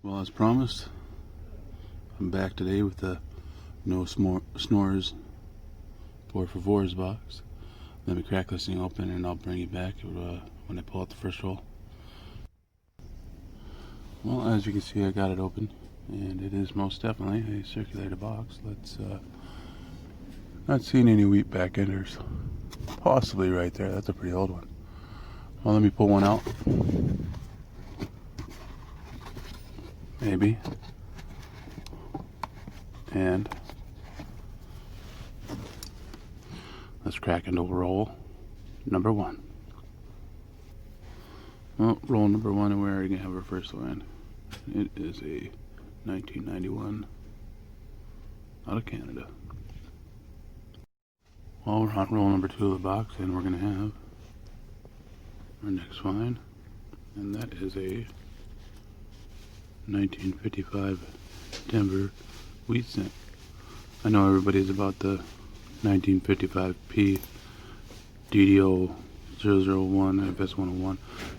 Well, as promised, I'm back today with the More Snores POR FAVOR box. Let me crack this thing open and I'll bring you back when I pull out the first roll. Well, as you can see, I got it open, and it is most definitely a circulated box. Not seeing any wheat back enders. Possibly right there. That's a pretty old one. Well, let me pull one out. Maybe. And let's crack into roll number one. Well, roll number one, and we're already going to have our first land. It is a 1991 out of Canada. Well, we're on roll number two of the box, and we're going to have our next find, and that is a 1955 Denver wheat cent. I know everybody's about the 1955P DDO 001 FS101,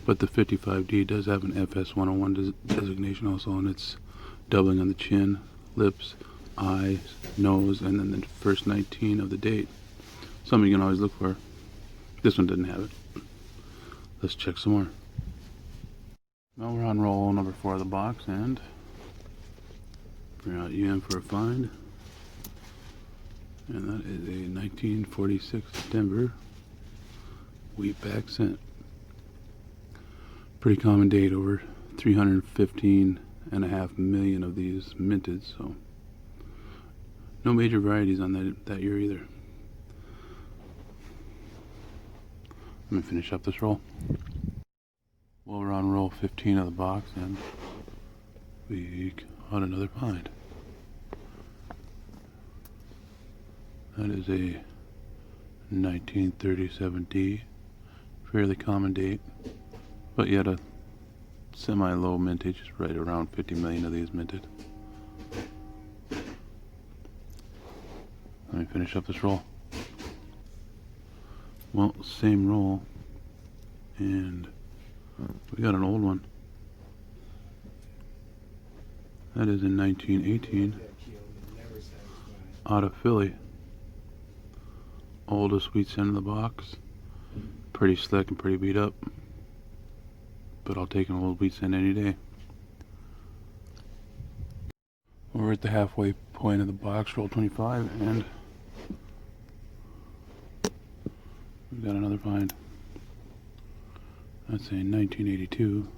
but the 55D does have an FS101 designation also, and it's doubling on the chin, lips, eyes, nose, and then the first 19 of the date. Something you can always look for. This one didn't have it. Let's check some more. Now we're on roll number 4 of the box, and bring out UM for a find. And that is a 1946 Denver wheatback cent. Pretty common date, over 315.5 million of these minted, so no major varieties on that year either. Let me finish up this roll. Well, we're on roll 15 of the box, and we got another find. That is a 1937D, fairly common date, but yet a semi-low mintage, right around 50 million of these minted. Let me finish up this roll. Well, same roll, and we got an old one. That is in 1918, out of Philly. Oldest wheat cent in the box. Pretty slick and pretty beat up, but I'll take an old wheat cent any day. We're at the halfway point of the box, roll 25, and we've got another find. That's a 1982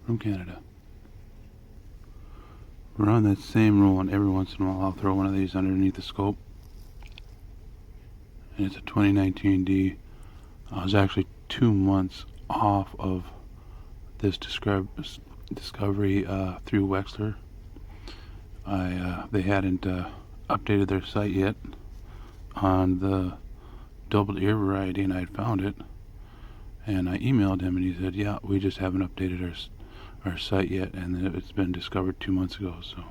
from Canada. We're on that same roll, and every once in a while I'll throw one of these underneath the scope. And it's a 2019D. I was actually 2 months off of this discovery through Wexler. They hadn't updated their site yet on the double ear variety, and I had found it. And I emailed him, and he said, "Yeah, we just haven't updated our site yet, and it's been discovered 2 months ago." So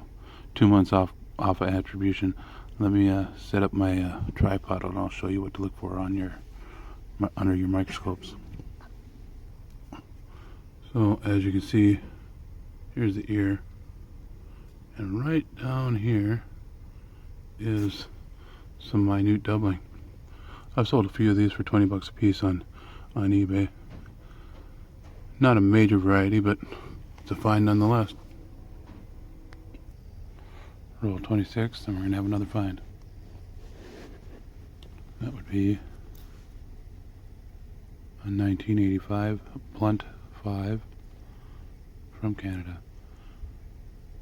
2 months off of attribution. Let me set up my tripod, and I'll show you what to look for on under your microscopes. So as you can see, here's the ear, and right down here is some minute doubling. I've sold a few of these for 20 bucks a piece on eBay. Not a major variety, but it's a find nonetheless. Roll 26, and we're going to have another find. That would be a 1985 Blunt 5 from Canada.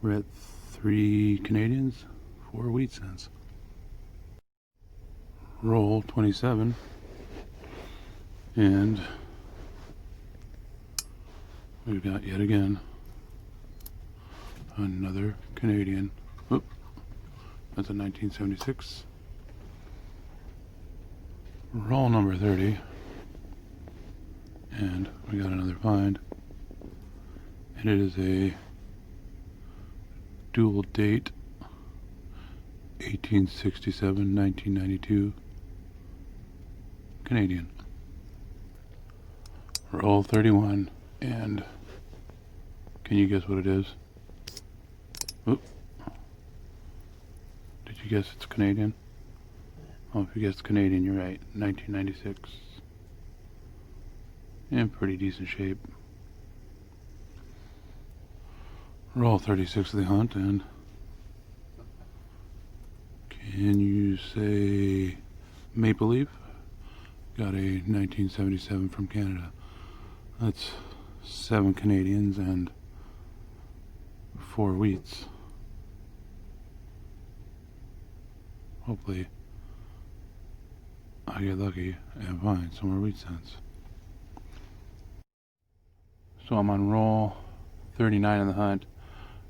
We're at 3 Canadians, 4 wheat cents. Roll 27, and we've got yet again another Canadian. Oop, that's a 1976. Roll number 30, and we got another find, and it is a dual date 1867 1992 Canadian. Roll 31, and Can you guess what it is? Oop. Did you guess it's Canadian? Oh, if you guessed Canadian, you're right. 1996. In pretty decent shape. Roll 36 of the hunt, and can you say Maple Leaf? Got a 1977 from Canada. That's 7 Canadians and 4 wheats. Hopefully I get lucky and find some more wheat cents. So I'm on roll 39 in the hunt,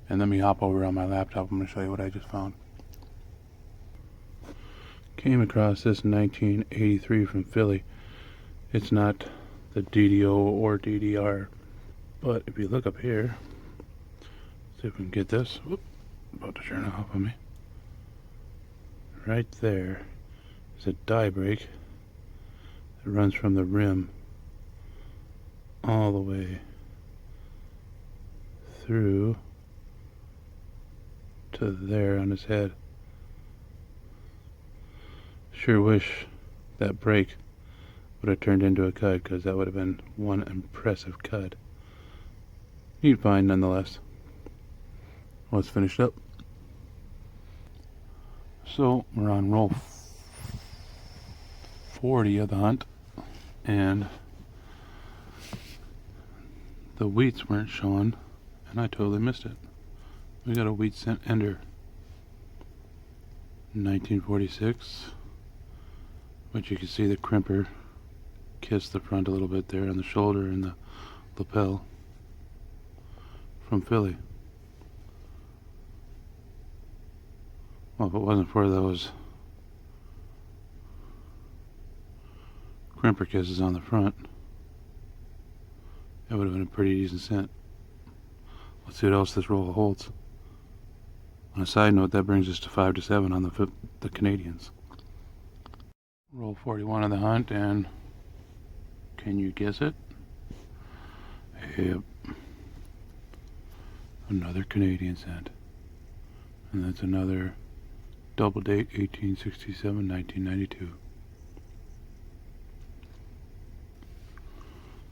and let me hop over on my laptop. I'm going to show you what I just found. Came across this 1983 from Philly. It's not the DDO or DDR, but if you look up here, see if we can get this. Whoop, about to turn off on me. Right there is a die break that runs from the rim all the way through to there on his head. Sure wish that break would have turned into a cut, because that would have been one impressive cut. Neat find nonetheless. Well, it's finished up. So we're on roll 40 of the hunt, and the wheats weren't showing, and I totally missed it. We got a wheat cent ender, 1946, which you can see the crimper kiss the front a little bit there on the shoulder and the lapel, from Philly. Well, if it wasn't for those crimper kisses on the front, it would have been a pretty decent cent. Let's see what else this roll holds. On a side note, that brings us to 5-7 on the Canadians. Roll 41 of the hunt, and can you guess it? Yep. Another Canadian cent. And that's another double date, 1867, 1992.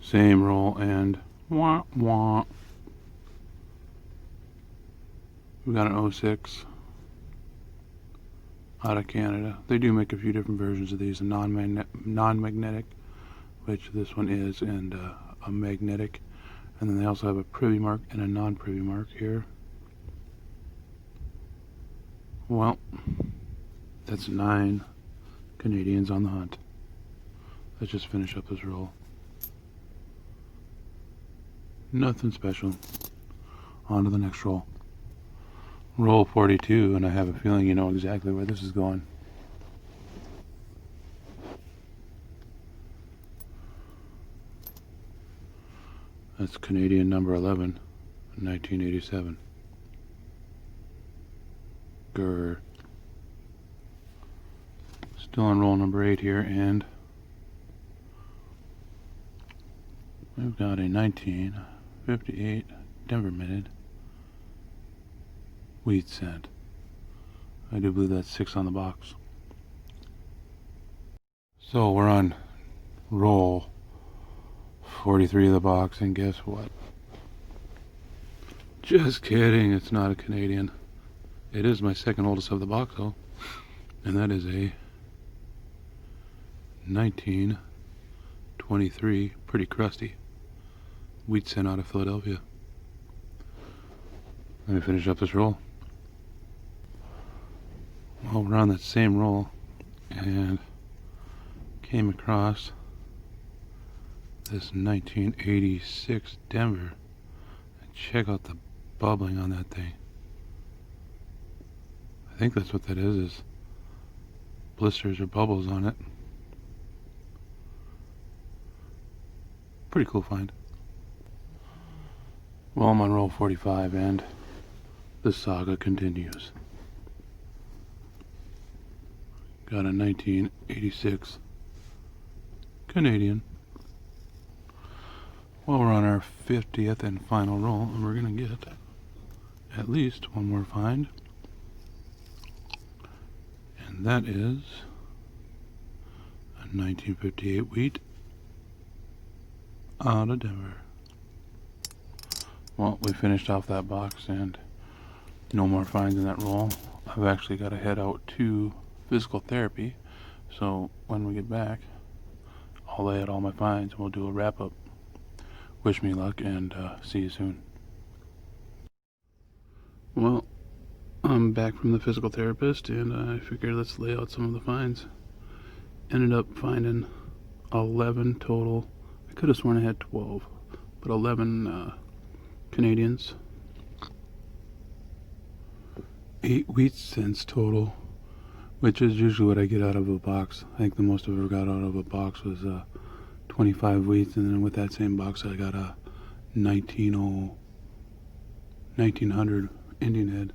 Same roll, and wah wah. We got an 06 out of Canada. They do make a few different versions of these, a non-magnetic, which this one is, and a magnetic. And then they also have a privy mark and a non-privy mark here. Well, that's 9 Canadians on the hunt. Let's just finish up this roll. Nothing special. On to the next roll. Roll 42, and I have a feeling you know exactly where this is going. That's Canadian number 11, 1987. Grr. Still on roll number 8 here, and we've got a 1958 Denver minted wheat cent. I do believe that's 6 on the box. So we're on roll 43 of the box, and guess what? Just kidding, it's not a Canadian. It is my second oldest of the box though, and that is a 1923, pretty crusty, wheat cent out of Philadelphia. Let me finish up this roll. Well, we're on that same roll, and came across this 1986 Denver. And check out the bubbling on that thing. I think that's what that is blisters or bubbles on it. Pretty cool find. Well, I'm on roll 45, and the saga continues. Got a 1986 Canadian. Well, we're on our 50th and final roll, and we're going to get at least one more find. And that is a 1958 wheat out of Denver. Well, we finished off that box and no more finds in that roll. I've actually got to head out to physical therapy, so when we get back, I'll lay out all my finds and we'll do a wrap up. Wish me luck and see you soon. Well, I'm back from the physical therapist and I figured let's lay out some of the finds. Ended up finding 11 total. I could have sworn I had 12, but 11 Canadians. 8 wheat cents total, which is usually what I get out of a box. I think the most I've ever got out of a box was 25 wheats, and then with that same box I got a 1900 Indian head.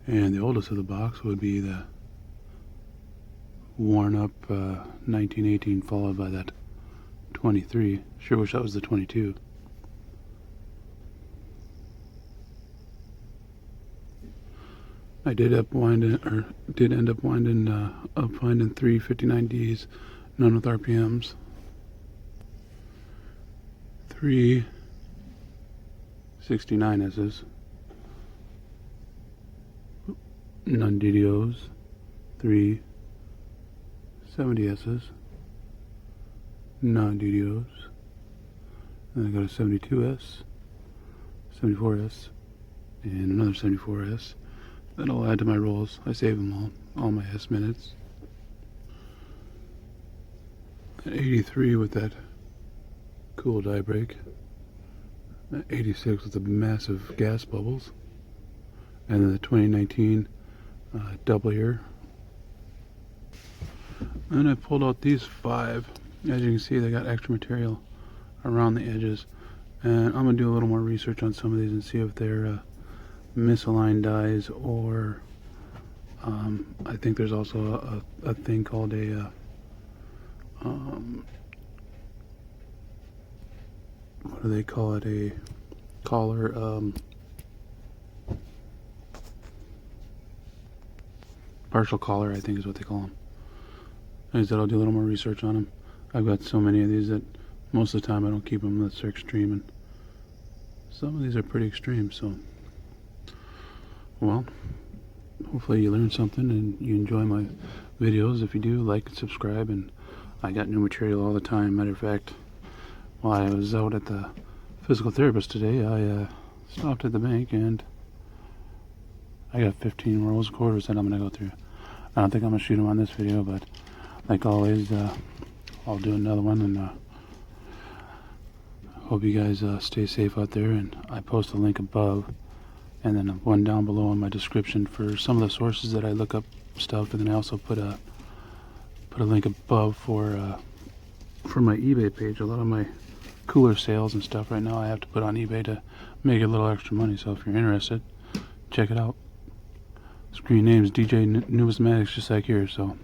And the oldest of the box would be the worn up 1918, followed by that 23. Sure wish that was the 22. I did end up winding up finding 3 59Ds, none with RPMs, 3 69Ss, none DDOs, 3 70Ss, none DDOs, then I got a 72S, 74S, and another 74S. That'll add to my rolls. I save them all my S minutes. An 83 with that cool die break. An 86 with the massive gas bubbles. And then the 2019 double ear. And I pulled out these 5. As you can see, they got extra material around the edges. And I'm going to do a little more research on some of these and see if they're misaligned dies, or I think there's also a thing called a what do they call it, a collar, partial collar I think is what they call them. Like I said, I'll do a little more research on them. I've got so many of these that most of the time I don't keep them unless they're extreme, and some of these are pretty extreme, so well, hopefully you learned something and you enjoy my videos. If you do, like and subscribe, and I got new material all the time. Matter of fact, while I was out at the physical therapist today, I stopped at the bank and I got 15 rolls of quarters that I'm going to go through. I don't think I'm going to shoot them on this video, but like always, I'll do another one, and hope you guys stay safe out there, and I post a link above and then one down below in my description for some of the sources that I look up stuff, and then I also put a link above for my eBay page. A lot of my cooler sales and stuff right now I have to put on eBay to make a little extra money, so if you're interested, check it out. Screen name's DJ Numismatics, just like yours. So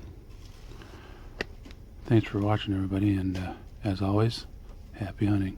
thanks for watching, everybody, and as always, happy hunting.